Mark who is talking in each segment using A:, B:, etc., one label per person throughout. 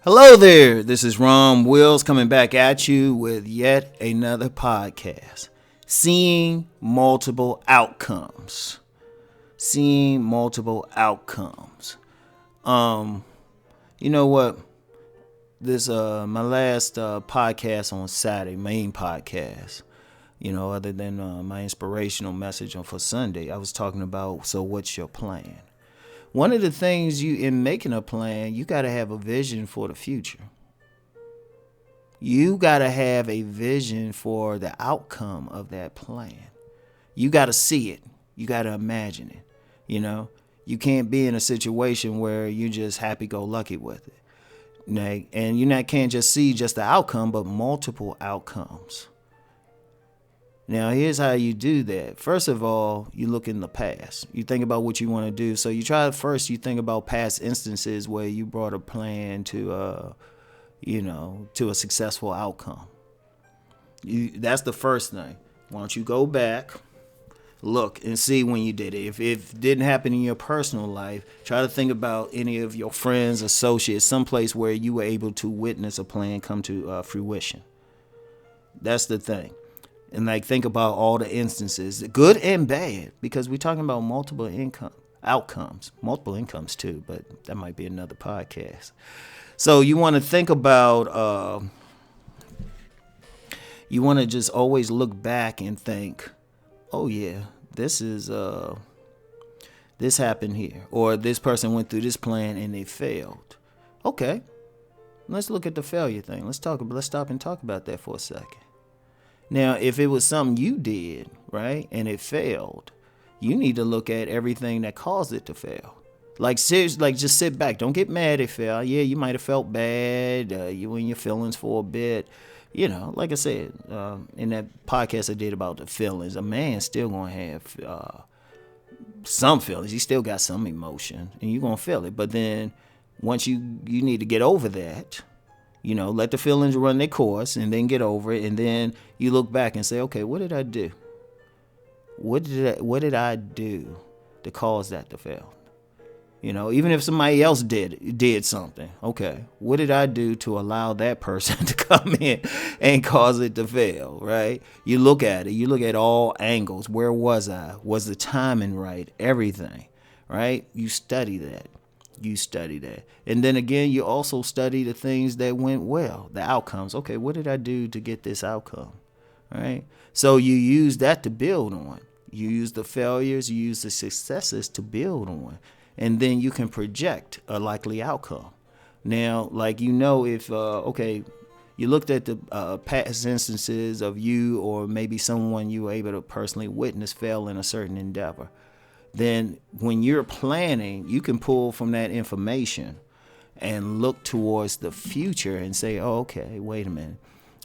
A: Hello there, this is Rom Wills coming back at you with yet another podcast. Seeing multiple outcomes. Seeing multiple outcomes. You know what? This my last podcast on Saturday, main podcast. Other than my inspirational message for Sunday, I was talking about, so what's your plan? One of the things in making a plan, you got to have a vision for the future. You got to have a vision for the outcome of that plan. You got to see it. You got to imagine it. You can't be in a situation where you're just happy-go-lucky with it. And you can't just see just the outcome, but multiple outcomes. Now, here's how you do that. First of all, you look in the past. You think about what you want to do. So you think about past instances where you brought a plan to a successful outcome. That's the first thing. Why don't you go back, look, and see when you did it. If it didn't happen in your personal life, try to think about any of your friends, associates, someplace where you were able to witness a plan come to fruition. That's the thing. And think about all the instances, good and bad, because we're talking about multiple incomes too, but that might be another podcast. So you want to think about, you want to just always look back and think, oh yeah, this happened here, or this person went through this plan and they failed. Okay, let's look at the failure thing. Let's stop and talk about that for a second. Now, if it was something you did, right, and it failed, you need to look at everything that caused it to fail. Seriously, just sit back. Don't get mad it failed. Yeah, you might have felt bad. You were in your feelings for a bit. Like I said, in that podcast I did about the feelings, a man's still going to have some feelings. He still got some emotion, and you're going to feel it. But then once you need to get over that. Let the feelings run their course and then get over it. And then you look back and say, okay, what did I do? What did I do to cause that to fail? Even if somebody else did something. Okay, what did I do to allow that person to come in and cause it to fail, right? You look at it. You look at all angles. Where was I? Was the timing right? Everything, right? You study that. And then again, you also study the things that went well, the outcomes. Okay, what did I do to get this outcome? All right. So you use that to build on. You use the failures, you use the successes to build on. And then you can project a likely outcome. Now, if, you looked at the past instances of you or maybe someone you were able to personally witness fail in a certain endeavor. Then when you're planning, you can pull from that information and look towards the future and say, oh, okay, wait a minute.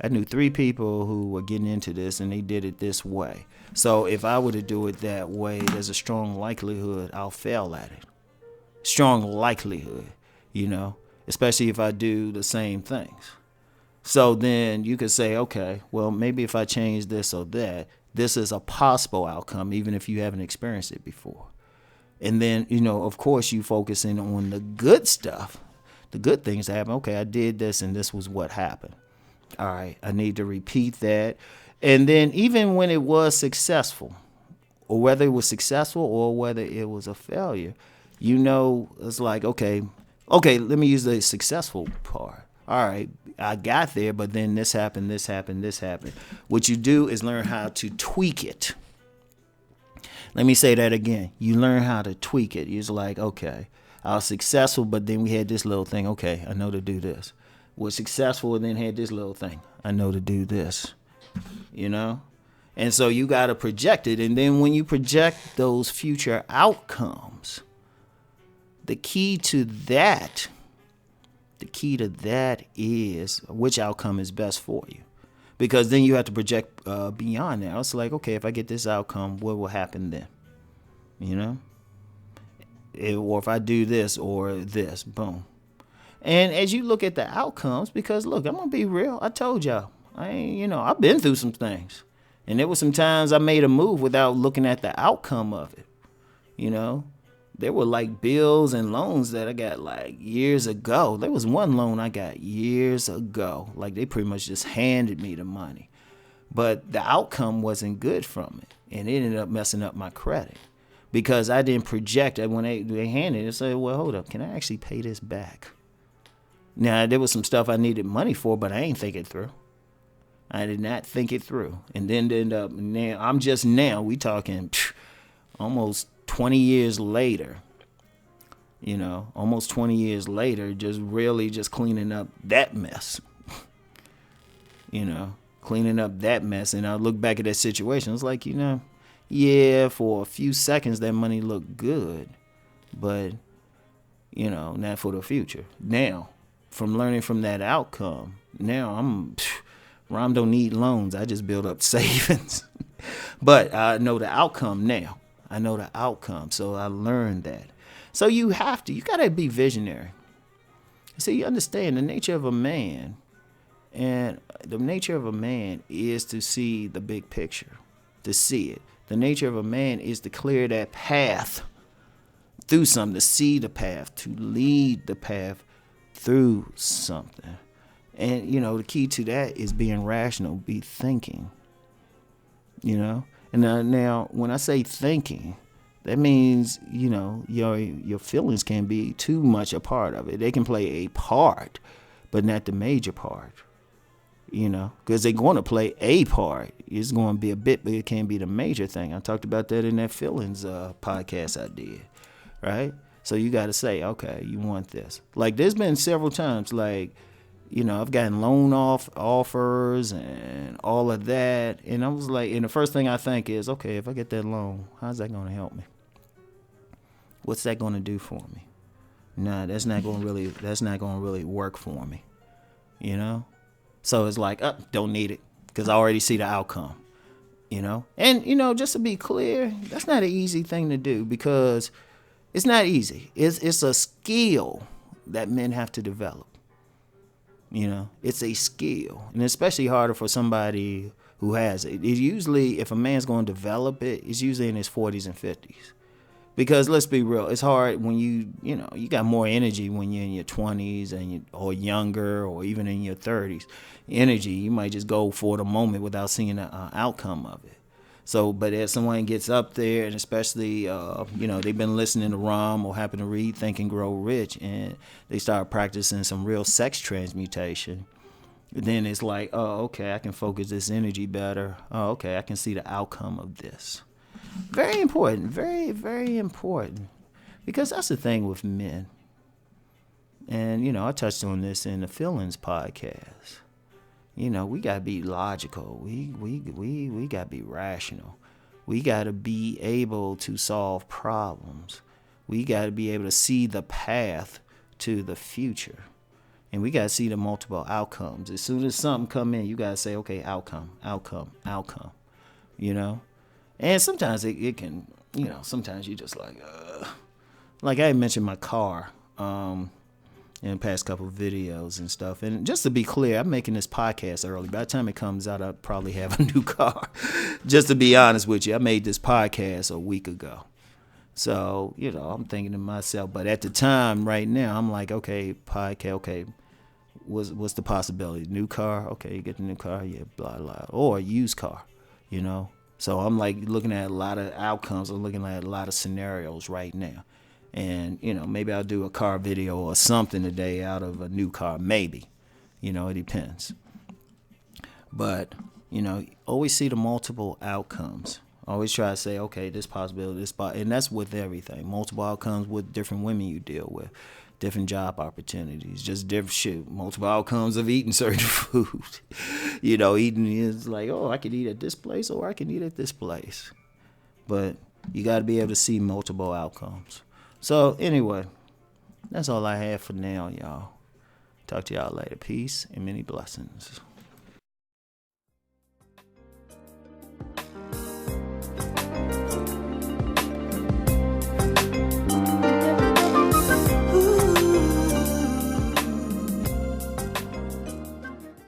A: I knew 3 people who were getting into this and they did it this way. So if I were to do it that way, there's a strong likelihood I'll fail at it. Strong likelihood, especially if I do the same things. So then you could say, okay, well, maybe if I change this or that, this is a possible outcome, even if you haven't experienced it before. And then, of course, you focusing on the good stuff, the good things that happen. Okay, I did this and this was what happened. All right, I need to repeat that. And then even when it was successful, or whether it was successful or whether it was a failure, it's like, okay, let me use the successful part. All right, I got there, but then this happened. What you do is learn how to tweak it. Let me say that again. You learn how to tweak it. You're like, okay, I was successful, but then we had this little thing. Okay, I know to do this. Was successful and then had this little thing. I know to do this, And so you got to project it. And then when you project those future outcomes, the key to that is which outcome is best for you. Because then you have to project beyond that. It's like, okay, if I get this outcome, what will happen then? Or if I do this or this, boom. And as you look at the outcomes, because look, I'm going to be real. I told y'all, I've been through some things. And there were some times I made a move without looking at the outcome of it. There were like bills and loans that I got like years ago. There was one loan I got years ago. Like they pretty much just handed me the money. But the outcome wasn't good from it. And it ended up messing up my credit. Because I didn't project it. When they handed it, I said, well, hold up, can I actually pay this back? Now, there was some stuff I needed money for, but I ain't think it through. I did not think it through. And then end up, now, we talking almost 20 years later, almost 20 years later, just really just cleaning up that mess, cleaning up that mess. And I look back at that situation, it's like, yeah, for a few seconds that money looked good, but, not for the future. Now, from learning from that outcome, now Rom don't need loans. I just build up savings. But I know the outcome now. I know the outcome, so I learned that. So you got to be visionary. So you understand the nature of a man, and the nature of a man is to see the big picture, to see it. The nature of a man is to clear that path through something, to see the path, to lead the path through something. And, the key to that is being rational, be thinking, And now when I say thinking, that means, your feelings can be too much a part of it. They can play a part, but not the major part. Because they're going to play a part. It's going to be a bit, but it can't be the major thing. I talked about that in that feelings podcast I did, right? So you got to say, okay, you want this. Like there's been several times, like, I've gotten loan offers and all of that. And I was like, and the first thing I think is, okay, if I get that loan, how's that going to help me? What's that going to do for me? Nah, that's not going to really work for me, So it's like, don't need it because I already see the outcome, And, just to be clear, that's not an easy thing to do because it's not easy. It's a skill that men have to develop. It's a skill, and especially harder for somebody who has it. It's usually, if a man's going to develop it, it's usually in his 40s and 50s. Because let's be real, it's hard when you got more energy when you're in your 20s or younger, or even in your 30s. Energy, you might just go for the moment without seeing the outcome of it. So, but as someone gets up there, and especially, they've been listening to Rom or happen to read Think and Grow Rich, and they start practicing some real sex transmutation, then it's like, oh, okay, I can focus this energy better. Oh, okay, I can see the outcome of this. Very important, very, very important, because that's the thing with men. And, I touched on this in the Feelings podcast. We got to be logical. We got to be rational. We got to be able to solve problems. We got to be able to see the path to the future. And we got to see the multiple outcomes. As soon as something come in, you got to say, okay, outcome. And sometimes it can, sometimes you just like I mentioned my car, in the past couple of videos and stuff. And just to be clear, I'm making this podcast early. By the time it comes out, I'll probably have a new car. Just to be honest with you, I made this podcast a week ago. So, I'm thinking to myself, but at the time right now, I'm like, okay, podcast, okay, what's the possibility? New car? Okay, you get the new car, yeah, blah, blah. Or a used car, So I'm like looking at a lot of outcomes. I'm looking at a lot of scenarios right now. And, maybe I'll do a car video or something today out of a new car. Maybe. It depends. But, always see the multiple outcomes. Always try to say, okay, this possibility, and that's with everything. Multiple outcomes with different women you deal with. Different job opportunities. Just different shit. Multiple outcomes of eating certain food. Eating is like, oh, I can eat at this place or I can eat at this place. But you got to be able to see multiple outcomes. So, anyway, that's all I have for now, y'all. Talk to y'all later. Peace and many blessings.